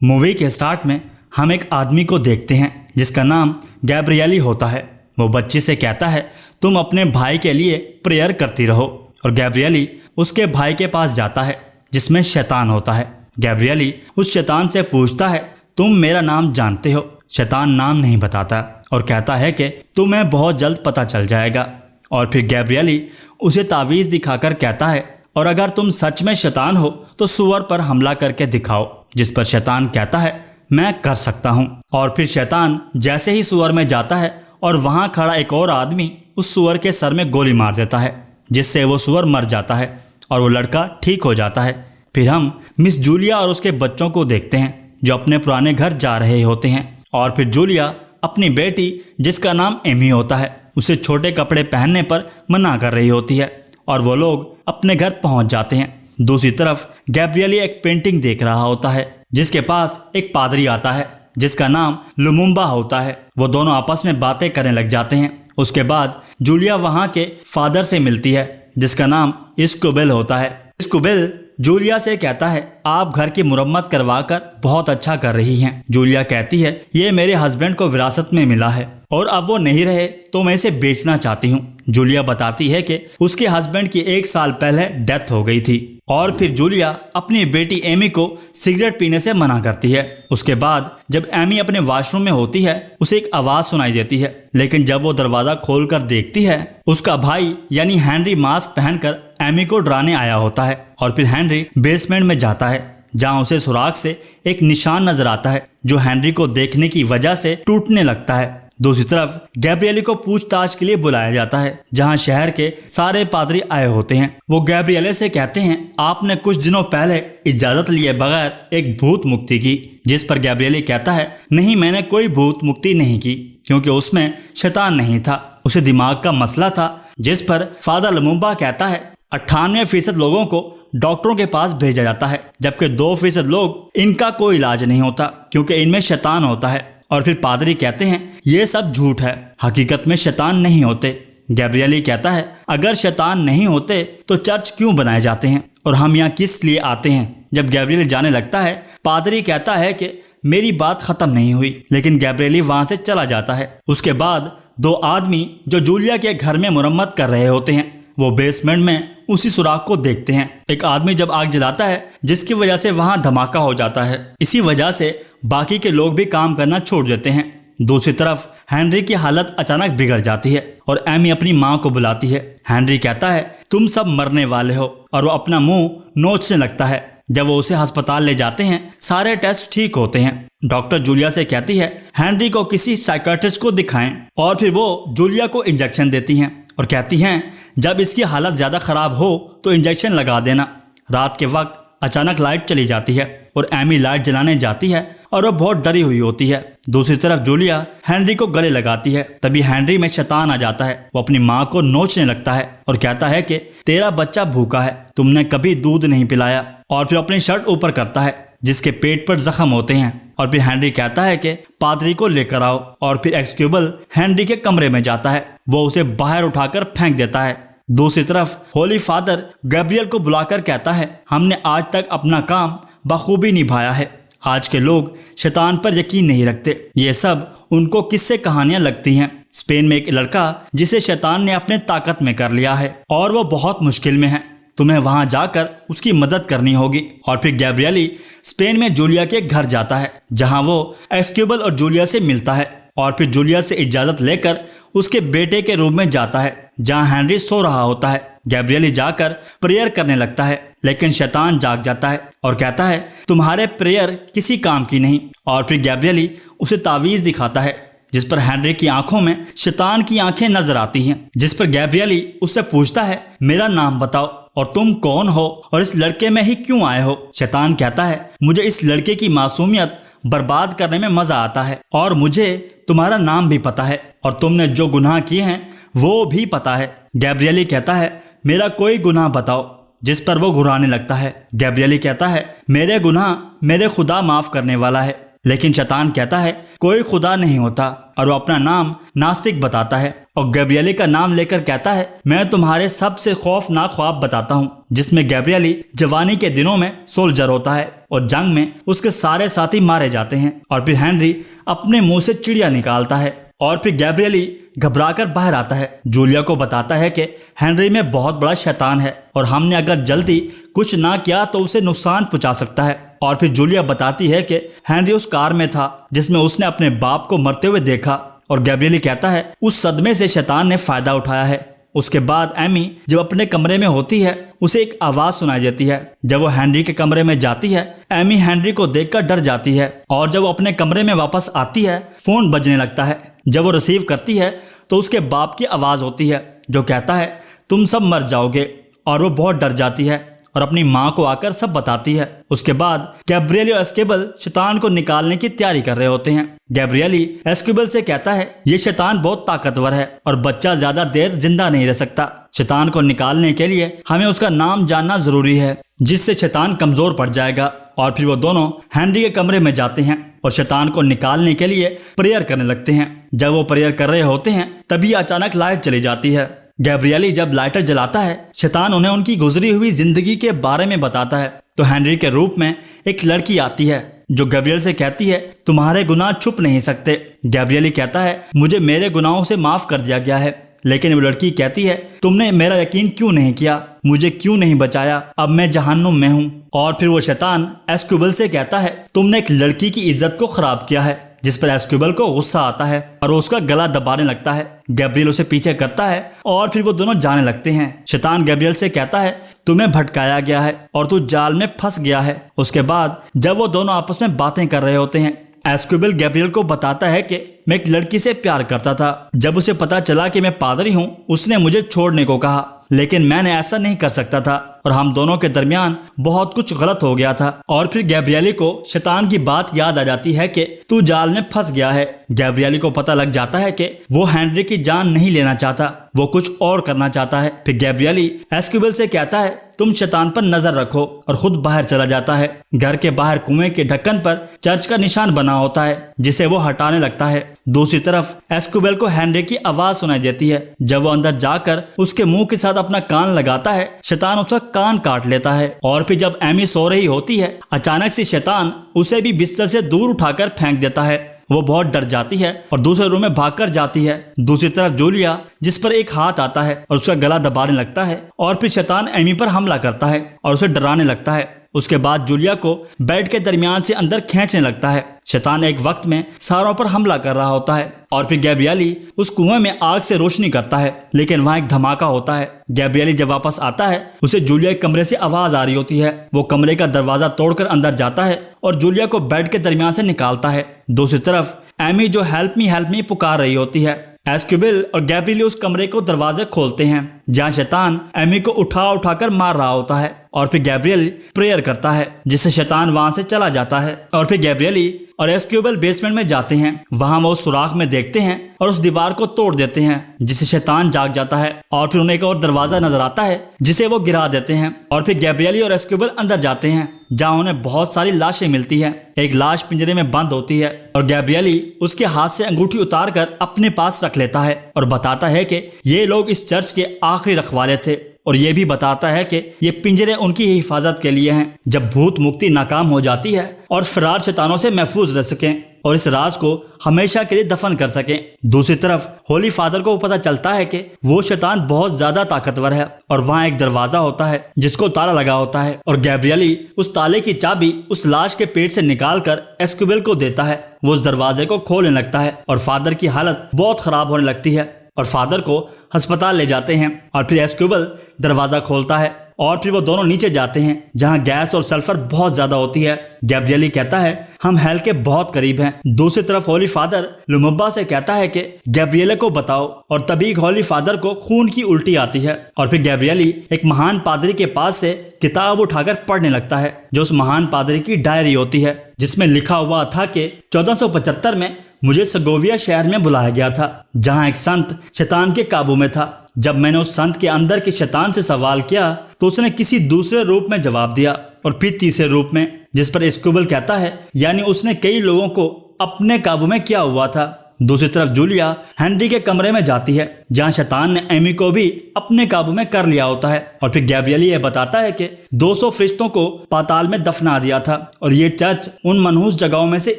Movie के start में हम एक आदमी को देखते हैं जिसका नाम गैब्रिएली होता है। वो बच्ची से कहता है तुम अपने भाई के लिए प्रेयर करती रहो, और गैब्रिएली उसके भाई के पास जाता है जिसमें शैतान होता है। गैब्रिएली उस शैतान से पूछता है तुम मेरा नाम जानते हो? शैतान नाम नहीं बताता और कहता है कि तुम्हें बहुत जल्द पता चल जाएगा। और फिर गैब्रिएली उसे तावीज़ दिखाकर कहता है और अगर तुम सच में शैतान हो तो सूअर पर हमला करके दिखाओ, जिस पर शैतान कहता है मैं कर सकता हूँ। और फिर शैतान जैसे ही सूअर में जाता है और वहाँ खड़ा एक और आदमी उस सूअर के सर में गोली मार देता है, जिससे वो सूअर मर जाता है और वो लड़का ठीक हो जाता है। फिर हम मिस जूलिया और उसके बच्चों को देखते हैं जो अपने पुराने घर जा रहे होते हैं। और फिर जूलिया अपनी बेटी जिसका नाम एमी होता है उसे छोटे कपड़े पहनने पर मना कर रही होती है और वो लोग अपने घर पहुंच जाते हैं। दूसरी तरफ गैब्रिएली एक पेंटिंग देख रहा होता है जिसके पास एक पादरी आता है जिसका नाम लुमुम्बा होता है। वो दोनों आपस में बातें करने लग जाते हैं। उसके बाद जूलिया वहाँ के फादर से मिलती है जिसका नाम इस्कोबेल होता है। इस्कोबेल जूलिया से कहता है आप घर की मुरम्मत करवा कर बहुत अच्छा कर रही हैं। जूलिया कहती है ये मेरे हस्बैंड को विरासत में मिला है और अब वो नहीं रहे तो मैं इसे बेचना चाहती हूँ। जूलिया बताती है कि उसके हस्बैंड की 1 साल पहले डेथ हो गई थी। और फिर जूलिया अपनी बेटी एमी को सिगरेट पीने से मना करती है। उसके बाद जब एमी अपने वॉशरूम में होती है उसे एक आवाज़ सुनाई देती है, लेकिन जब वो दरवाज़ा खोलकर देखती है उसका भाई यानी हेनरी मास्क पहनकर एमी को डराने आया होता है। और फिर हेनरी बेसमेंट में जाता है जहाँ उसे सुराख से एक निशान नजर आता है जो हेनरी को देखने की वजह से टूटने लगता है। दूसरी तरफ गैब्रिएली को पूछताछ के लिए बुलाया जाता है जहां शहर के सारे पादरी आए होते हैं। वो गैब्रिएली से कहते हैं आपने कुछ दिनों पहले इजाजत लिए बगैर एक भूत मुक्ति की, जिस पर गैब्रिएली कहता है नहीं मैंने कोई भूत मुक्ति नहीं की क्योंकि उसमें शैतान नहीं था, उसे दिमाग का मसला था। जिस पर फादर लुमुम्बा कहता है 98% लोगों को डॉक्टरों के पास भेजा जाता है जबकि 2% लोग इनका कोई इलाज नहीं होता क्योंकि इनमें शैतान होता है। और फिर पादरी कहते हैं ये सब झूठ है, हकीकत में शैतान नहीं होते। गैब्रिएली कहता है अगर शैतान नहीं होते तो चर्च क्यों बनाए जाते हैं और हम यहाँ किस लिए आते हैं। जब गैब्रिएली जाने लगता है पादरी कहता है कि मेरी बात खत्म नहीं हुई, लेकिन गैब्रिएली वहां से चला जाता है। उसके बाद 2 आदमी जो जूलिया के घर में मुरम्मत कर रहे होते हैं वो बेसमेंट में उसी सुराख को देखते हैं। एक आदमी जब आग जलाता है जिसकी वजह से वहां धमाका हो जाता है। इसी वजह से बाकी के लोग भी काम करना छोड़ देते हैं। दूसरी तरफ हेनरी की हालत अचानक बिगड़ जाती है और एमी अपनी माँ को बुलाती है। हेनरी कहता है तुम सब मरने वाले हो और वो अपना मुंह नोचने लगता है। जब वो उसे अस्पताल ले जाते हैं सारे टेस्ट ठीक होते हैं। डॉक्टर जूलिया से कहती है हेनरी को किसी साइकियाट्रिस्ट को दिखाएं और फिर वो जूलिया को इंजेक्शन देती हैं और कहती हैं जब इसकी हालत ज़्यादा ख़राब हो तो इंजेक्शन लगा देना। रात के वक्त अचानक लाइट चली जाती है और एमी लाइट जलाने जाती है और वो बहुत डरी हुई होती है। दूसरी तरफ जूलिया हेनरी को गले लगाती है। तभी हेनरी में शैतान आ जाता है। वो अपनी माँ को नोचने लगता है और कहता है कि तेरा बच्चा भूखा है, तुमने कभी दूध नहीं पिलाया। और फिर अपनी शर्ट ऊपर करता है जिसके पेट पर जख्म होते हैं। और फिर हेनरी कहता है कि पादरी को लेकर आओ। और फिर एक्सक्यूबल हेनरी के कमरे में जाता है, वो उसे बाहर उठाकर फेंक देता है। दूसरी तरफ होली फादर गैब्रिएल को बुलाकर कहता है हमने आज तक अपना काम बखूबी निभाया है। आज के लोग शैतान पर यकीन नहीं रखते, ये सब उनको किस्से कहानियां लगती हैं। स्पेन में एक लड़का जिसे शैतान ने अपने ताकत में कर लिया है और वो बहुत मुश्किल में है, तुम्हें वहां जाकर उसकी मदद करनी होगी। और फिर गैब्रिएली स्पेन में जूलिया के घर जाता है जहां वो एस्क्यूबल और जूलिया से मिलता है और फिर जूलिया से इजाजत लेकर उसके बेटे के रूम में जाता है जहां हेनरी सो रहा होता है। गैब्रिएली जाकर प्रेयर करने लगता है लेकिन शैतान जाग जाता है और कहता है तुम्हारे प्रेयर किसी काम की नहीं। और फिर गैब्रिएली उसे तावीज़ दिखाता है जिस पर हेनरी की आंखों में शैतान की आंखें नजर आती हैं। जिस पर गैब्रिएली उससे पूछता है मेरा नाम बताओ और तुम कौन हो और इस लड़के में ही क्यों आए हो। शैतान कहता है मुझे इस लड़के की मासूमियत बर्बाद करने में मजा आता है और मुझे तुम्हारा नाम भी पता है और तुमने जो गुनाह किए हैं वो भी पता है। गैब्रिएली कहता है मेरा कोई गुनाह बताओ, जिस पर वो घुराने लगता है। गैब्रिएली कहता है मेरे गुनाह मेरे खुदा माफ करने वाला है लेकिन शैतान कहता है कोई खुदा नहीं होता और वो अपना नाम नास्तिक बताता है और गैब्रिएली का नाम लेकर कहता है मैं तुम्हारे सबसे खौफनाक ख्वाब बताता हूँ, जिसमें गैब्रिएली जवानी के दिनों में सोल्जर होता है और जंग में उसके सारे साथी मारे जाते हैं और फिर हेनरी अपने मुंह से चिड़िया निकालता है और फिर गैब्रिएली घबराकर बाहर आता है। जूलिया को बताता है कि हेनरी में बहुत बड़ा शैतान है और हमने अगर जल्दी कुछ ना किया तो उसे नुकसान पहुंचा सकता है। और फिर जूलिया बताती है कि हेनरी उस कार में था जिसमें उसने अपने बाप को मरते हुए देखा और गैब्रिएली कहता है उस सदमे से शैतान ने फायदा उठाया है। उसके बाद एमी जब अपने कमरे में होती है उसे एक आवाज सुनाई देती है। जब वो हेनरी के कमरे में जाती है एमी हेनरी को देखकर डर जाती है और जब वो अपने कमरे में वापस आती है फोन बजने लगता है। जब वो रिसीव करती है तो उसके बाप की आवाज़ होती है जो कहता है तुम सब मर जाओगे और वो बहुत डर जाती है और अपनी माँ को आकर सब बताती है। उसके बाद गैब्रिएली और एस्क्विबल शैतान को निकालने की तैयारी कर रहे होते हैं। गैब्रिएली एस्क्विबल से कहता है ये शैतान बहुत ताकतवर है और बच्चा ज्यादा देर जिंदा नहीं रह सकता। शैतान को निकालने के लिए हमें उसका नाम जानना जरूरी है जिससे शैतान कमजोर पड़ जाएगा। और फिर वो दोनों हेनरी के कमरे में जाते हैं और शैतान को निकालने के लिए प्रेयर करने लगते हैं। जब वो प्रेयर कर रहे होते हैं तभी अचानक लाइट चली जाती है। गैब्रिएली जब लाइटर जलाता है शैतान उन्हें उनकी गुजरी हुई जिंदगी के बारे में बताता है तो हेनरी के रूप में एक लड़की आती है जो गैब्रिएल से कहती है तुम्हारे गुनाह छुप नहीं सकते। गैब्रिएली कहता है मुझे मेरे गुनाहों से माफ कर दिया गया है, लेकिन वो लड़की कहती है तुमने मेरा यकीन क्यों नहीं किया, मुझे क्यों नहीं बचाया, अब मैं जहन्नुम में हूँ। और फिर वो शैतान एस्क्विबल से कहता है तुमने एक लड़की की इज्जत को खराब किया है, जिस पर एस्क्विबल को गुस्सा आता है और उसका गला दबाने लगता है। गैब्रिएल उसे पीछे करता है और फिर वो दोनों जाने लगते हैं। शैतान गैब्रिएल से कहता है तुम्हें भटकाया गया है और तू जाल में फंस गया है। उसके बाद जब वो दोनों आपस में बातें कर रहे होते हैं एस्क्विबल गैब्रिएल को बताता है कि मैं एक लड़की से प्यार करता था। जब उसे पता चला कि मैं पादरी हूँ उसने मुझे छोड़ने को कहा, लेकिन मैंने ऐसा नहीं कर सकता था और हम दोनों के दरमियान बहुत कुछ गलत हो गया था। और फिर गैब्रिएली को शैतान की बात याद आ जाती है कि तू जाल में फंस गया है। गैब्रिएली को पता लग जाता है कि वो हेनरी की जान नहीं लेना चाहता, वो कुछ और करना चाहता है। फिर गैब्रिएली एस्क्विबल से कहता है तुम शैतान पर नजर रखो और खुद बाहर चला जाता है। घर के बाहर कुएं के ढक्कन पर चर्च का निशान बना होता है जिसे वो हटाने लगता है। दूसरी तरफ एस्क्विबल को हेनरी की आवाज सुनाई देती है। जब वो अंदर जाकर उसके मुंह के साथ अपना कान लगाता है शैतान उसका कान काट लेता है। और फिर जब एमी सो रही होती है अचानक से शैतान उसे भी बिस्तर से दूर उठाकर फेंक देता है। वो बहुत डर जाती है और दूसरे रूम में भागकर जाती है। दूसरी तरफ जूलिया जिस पर एक हाथ आता है और उसका गला दबाने लगता है और फिर शैतान एमी पर हमला करता है और उसे डराने लगता है। उसके बाद जूलिया को बेड के दरमियान से अंदर खींचने लगता है। शैतान एक वक्त में सारों पर हमला कर रहा होता है और फिर गैब्रिएली उस कुएं में आग से रोशनी करता है, लेकिन वहां एक धमाका होता है। गैब्रिएली जब वापस आता है उसे जूलिया के कमरे से आवाज आ रही होती है। वो कमरे का दरवाजा तोड़कर अंदर जाता है और जूलिया को बेड के दरमियान से निकालता है। दूसरी तरफ एमी जो हेल्प मी पुकार रही होती है। एस्क्विबल और गैब्रिएली उस कमरे को दरवाजे खोलते हैं जहां शैतान एमी को उठाकर मार रहा होता है और फिर गैब्रिएल प्रेयर करता है जिससे शैतान वहां से चला जाता है। और फिर गैब्रिएली और एस्क्विबल बेसमेंट में जाते हैं। वहां वो सुराख में देखते हैं और उस दीवार को तोड़ देते हैं जिससे शैतान जाग जाता है और फिर उन्हें एक और दरवाजा नजर आता है जिसे वो गिरा देते हैं। और फिर गैब्रिएली और एस्क्विबल अंदर जाते हैं जहां उन्हें बहुत सारी लाशें मिलती है। एक लाश पिंजरे में बंद होती है और गैब्रिएली उसके हाथ से अंगूठी उतार कर अपने पास रख लेता है और बताता है कि ये लोग इस चर्च के आखिरी रखवाले थे और ये भी बताता है कि ये पिंजरे उनकी ही हिफाजत के लिए हैं जब भूत मुक्ति नाकाम हो जाती है और फरार शैतानों से महफूज रह सकें और इस राज को हमेशा के लिए दफन कर सकें। दूसरी तरफ होली फादर को पता चलता है कि वो शैतान बहुत ज्यादा ताकतवर है और वहाँ एक दरवाजा होता है जिसको ताला लगा होता है और गैब्रिएली उस ताले की चाबी उस लाश के पेट से निकाल कर एस्क्विबल को देता है। वो उस दरवाजे को खोलने लगता है और फादर की हालत बहुत खराब होने लगती है और फादर को अस्पताल ले जाते हैं। और फिर एस्क्विबल दरवाजा खोलता है और फिर वो दोनों नीचे जाते हैं जहां गैस और सल्फर बहुत ज्यादा होती है। गैब्रिएली कहता है हम हेल के बहुत करीब हैं। दूसरी तरफ होली फादर लुमुम्बा से कहता है कि गैब्रिएली को बताओ और तभी होली फादर को खून की उल्टी आती है और फिर गैब्रिएली एक महान पादरी के पास से किताब उठाकर पढ़ने लगता है जो उस महान पादरी की डायरी होती है जिसमें लिखा हुआ था कि 1475 में मुझे सगोविया शहर में बुलाया गया था जहां एक संत शैतान के काबू में था। जब मैंने उस संत के अंदर के शैतान से सवाल किया तो उसने किसी दूसरे रूप में जवाब दिया और फिर तीसरे रूप में जिस पर एस्कोबल कहता है यानी उसने कई लोगों को अपने काबू में किया हुआ था। दूसरी तरफ जूलिया हेनरी के कमरे में जाती है जहां शैतान ने एमी को भी अपने काबू में कर लिया होता है और फिर गैब्रिएल ये बताता है कि 200 फरिश्तों को पाताल में दफना दिया था और ये चर्च उन मनहूस जगहों में से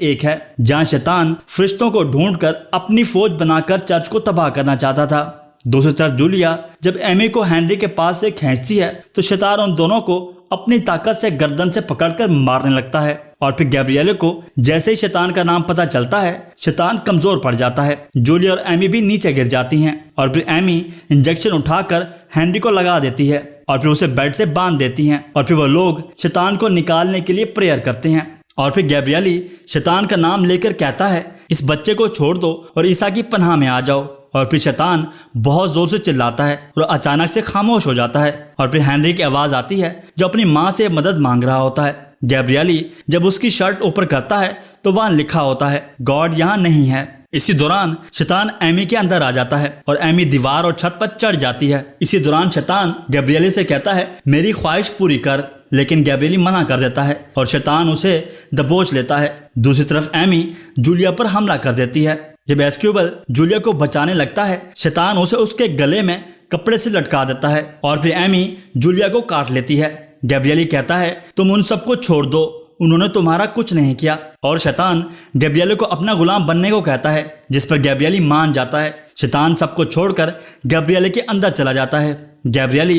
एक है जहां शैतान फरिश्तों को ढूंढकर अपनी फौज बनाकर चर्च को तबाह करना चाहता था। दूसरी तरफ जूलिया जब एमी को हेनरी के पास से खींचती है तो शैतान उन दोनों को अपनी ताकत से गर्दन से पकड़कर मारने लगता है और फिर गैब्रिएल को जैसे ही शैतान का नाम पता चलता है शैतान कमजोर पड़ जाता है। जूलिया और एमी भी नीचे गिर जाती हैं और फिर एमी इंजेक्शन उठाकर हेनरी को लगा देती है और फिर उसे बेड से बांध देती हैं और फिर वो लोग शैतान को निकालने के लिए प्रेयर करते हैं और फिर गैब्रिएल शैतान का नाम लेकर कहता है इस बच्चे को छोड़ दो और ईसा की पनाह में आ जाओ और फिर शैतान बहुत जोर से चिल्लाता है और अचानक से खामोश हो जाता है और फिर हेनरी की आवाज आती है जो अपनी माँ से मदद मांग रहा होता है। गैब्रिएल जब उसकी शर्ट ऊपर करता है तो वहां लिखा होता है गॉड यहाँ नहीं है। इसी दौरान शैतान एमी के अंदर आ जाता है और एमी दीवार और छत पर चढ़ जाती है। इसी दौरान शैतान गैब्रिएल से कहता है मेरी ख्वाहिश पूरी कर, लेकिन गैब्रिएल मना कर देता है और शैतान उसे दबोच लेता है। दूसरी तरफ एमी जूलिया पर हमला कर देती है। जब एस्कोबल जूलिया को बचाने लगता है शैतान उसे उसके गले में कपड़े से लटका देता है और फिर एमी जूलिया को काट लेती है। गैब्रिएल कहता है तुम उन सबको छोड़ दो, उन्होंने तुम्हारा कुछ नहीं किया और शैतान गैब्रिएल को अपना गुलाम बनने को कहता है जिस पर गैब्रिएल मान जाता है। शैतान सबको छोड़कर गैब्रिएल के अंदर चला जाता है। गैब्रिएल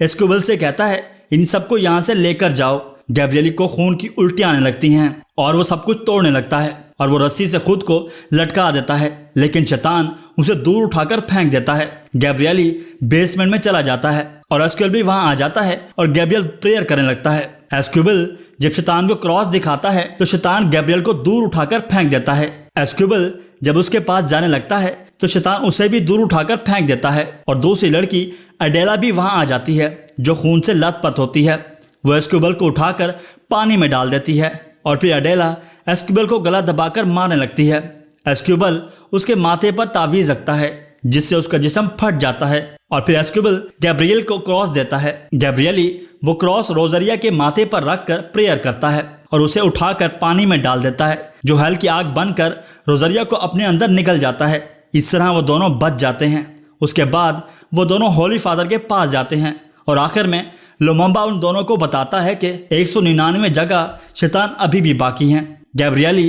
एस्कोबल से कहता है इन सबको यहाँ से लेकर जाओ। गैब्रिएल को खून की उल्टी आने लगती हैं और वो सब कुछ तोड़ने लगता है और वो रस्सी से खुद को लटका देता है, लेकिन शैतान उसे दूर उठाकर फेंक देता है। गैब्रिएल बेसमेंट में चला जाता है और एस्कोबल भी वहां आ जाता है और गैब्रिएल प्रेयर करने लगता है। एस्कोबल जब शैतान को क्रॉस दिखाता है तो शैतान गैब्रिएल को दूर उठाकर फेंक देता है। एस्कोबल जब उसके पास जाने लगता है तो शैतान उसे भी दूर उठाकर फेंक देता है और दूसरी लड़की अडेला भी वहां आ जाती है जो खून से लथपथ होती है। वो एस्कोबल को उठाकर पानी में डाल देती है और फिर अडेला एस्कोबल को गला दबाकर मारने लगती है। एस्कोबल उसके माथे पर तावीज रखता है जिससे उसका जिस्म फट जाता है और फिर एस्कोबल गैब्रिएल को क्रॉस देता है। गैब्रिएल वो क्रॉस रोजरिया के माथे पर रखकर प्रेयर करता है और उसे उठाकर पानी में डाल देता है जो हेल की आग बनकर रोजरिया को अपने अंदर निकल जाता है। इस तरह वो दोनों बच जाते हैं। उसके बाद वो दोनों होली फादर के पास जाते हैं और आखिर में लुमुम्बा उन दोनों को बताता है कि 199 जगह शैतान अभी भी बाकी हैं। गैब्रिएल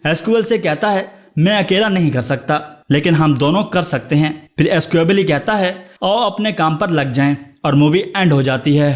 एस्कोबल से कहता है मैं अकेला नहीं कर सकता, लेकिन हम दोनों कर सकते हैं। फिर एस्कोबल कहता है आओ अपने काम पर लग जाएं और मूवी एंड हो जाती है।